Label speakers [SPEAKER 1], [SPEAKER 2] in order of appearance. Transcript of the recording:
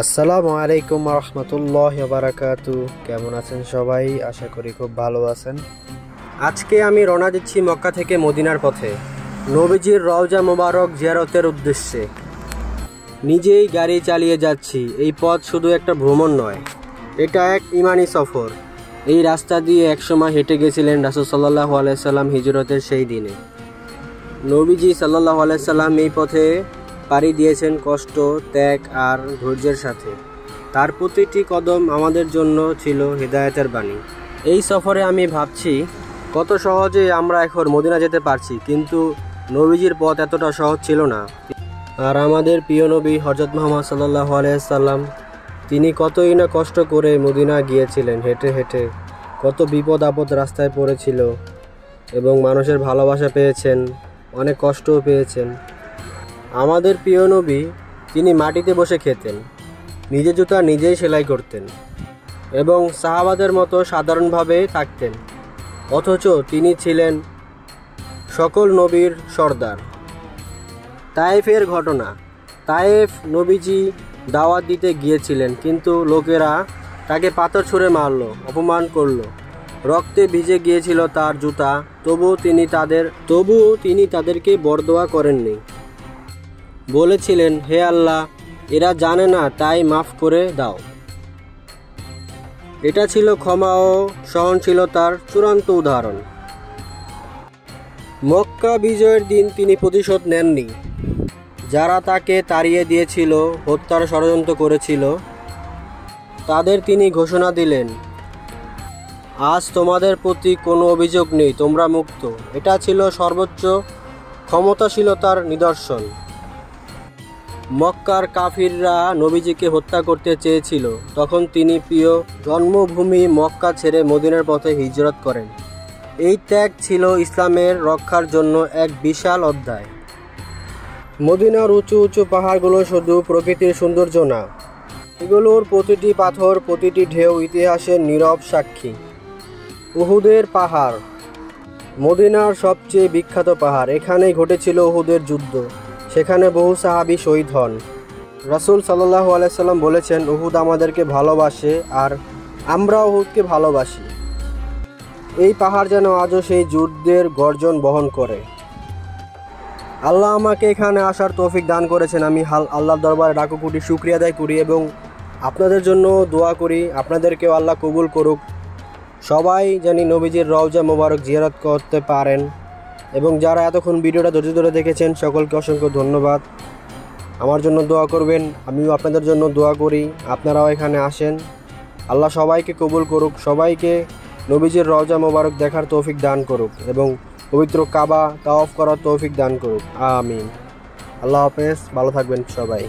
[SPEAKER 1] আসসালামু আলাইকুম রহমতুল্লাহ বারাকাতু। কেমন আছেন সবাই? আশা করি খুব ভালো আছেন। আজকে আমি রওনা দিচ্ছি মক্কা থেকে মদিনার পথে, নবীজির রওজা মোবারক জিয়ারতের উদ্দেশ্যে। নিজেই গাড়ি চালিয়ে যাচ্ছি। এই পথ শুধু একটা ভ্রমণ নয়, এটা এক ইমানি সফর। এই রাস্তা দিয়ে একসময় হেঁটে গেছিলেন রাসূল সাল্লাল্লাহু আলাইহি সাল্লাম হিজরতের সেই দিনে। নবীজি সাল্লাল্লাহু আলাইহি সাল্লাম এই পথে পাড়ি দিয়েছেন কষ্ট, ত্যাগ আর ধৈর্যের সাথে। তার প্রতিটি কদম আমাদের জন্য ছিল হিদায়াতের বাণী। এই সফরে আমি ভাবছি কত সহজে আমরা এখন মদিনা যেতে পারছি, কিন্তু নবীজির পথ এতটা সহজ ছিল না। আর আমাদের প্রিয় নবী হযরত মুহাম্মদ সাল্লাল্লাহু আলাইহি সাল্লাম, তিনি কতই না কষ্ট করে মদিনা গিয়েছিলেন হেঁটে হেঁটে। কত বিপদ আপদ রাস্তায় পড়েছিল এবং মানুষের ভালোবাসা পেয়েছেন, অনেক কষ্টও পেয়েছেন। আমাদের প্রিয় নবী, তিনি মাটিতে বসে খেতেন, নিজের জুতা নিজেই সেলাই করতেন এবং সাহাবাদের মতো সাধারণভাবে থাকতেন, অথচ তিনি ছিলেন সকল নবীর সর্দার। তায়েফের ঘটনা। তায়েফ নবীজি দাওয়াত দিতে গিয়েছিলেন, কিন্তু লোকেরা তাকে পাথর ছুঁড়ে মারল, অপমান করল, রক্তে ভিজে গিয়েছিল তার জুতা। তবুও তিনি তাদেরকে বরদোয়া করেননি। বলেছিলেন, হে আল্লাহ, এরা জানে না, তাই মাফ করে দাও। এটা ছিল ক্ষমা ও সহনশীলতার চূড়ান্ত উদাহরণ। মক্কা বিজয়ের দিন তিনি প্রতিশোধ নেননি। যারা তাকে তাড়িয়ে দিয়েছিল, হত্যার ষড়যন্ত্র করেছিল, তাদের তিনি ঘোষণা দিলেন, আজ তোমাদের প্রতি কোনো অভিযোগ নেই, তোমরা মুক্ত। এটা ছিল সর্বোচ্চ ক্ষমতাশীলতার নিদর্শন। মক্কার কাফিররা নবীজিকে হত্যা করতে চেয়েছিল, তখন তিনি প্রিয় জন্মভূমি মক্কা ছেড়ে মদিনার পথে হিজরত করেন। এই ত্যাগ ছিল ইসলামের রক্ষার জন্য এক বিশাল অধ্যায়। মদিনার উঁচু উঁচু পাহাড়গুলো শুধু প্রকৃতির সৌন্দর্য না, এগুলোর প্রতিটি পাথর, প্রতিটি ঢেউ ইতিহাসের নীরব সাক্ষী। উহুদের পাহাড়, মদিনার সবচেয়ে বিখ্যাত পাহাড়। এখানেই ঘটেছিল উহুদের যুদ্ধ, সেখানে বহু সাহাবী শহীদ হন। রাসূল সাল্লাল্লাহু আলাইহি সাল্লাম বলেছেন, উহুদ আমাদেরকে ভালোবাসে আর আমরা উহুদকে ভালোবাসি। এই পাহাড় যেন আজও সেই যুদ্ধের গর্জন বহন করে। আল্লাহ আমাকে এখানে আসার তৌফিক দান করেছেন। আমি আল্লাহর দরবারে লাখো কোটি শুকরিয়া আদায় করি এবং আপনাদের জন্য দোয়া করি, আপনাদেরকেও আল্লাহ কবুল করুক। সবাই জানি নবীজির রওজা মোবারক জিয়ারত করতে পারেন। এবং যারা এতক্ষণ ভিডিওটা ধৈর্য ধরে দেখেছেন, সকলকে অসংখ্য ধন্যবাদ। আমার জন্য দোয়া করবেন, আমিও আপনাদের জন্য দোয়া করি। আপনারাও এখানে আসেন। আল্লাহ সবাইকে কবুল করুক, সবাইকে নবীজির রওজা মোবারক দেখার তৌফিক দান করুক এবং পবিত্র কাবা তাওয়াফ করার তৌফিক দান করুক। আমিন। আল্লাহ হাফেজ, ভালো থাকবেন সবাই।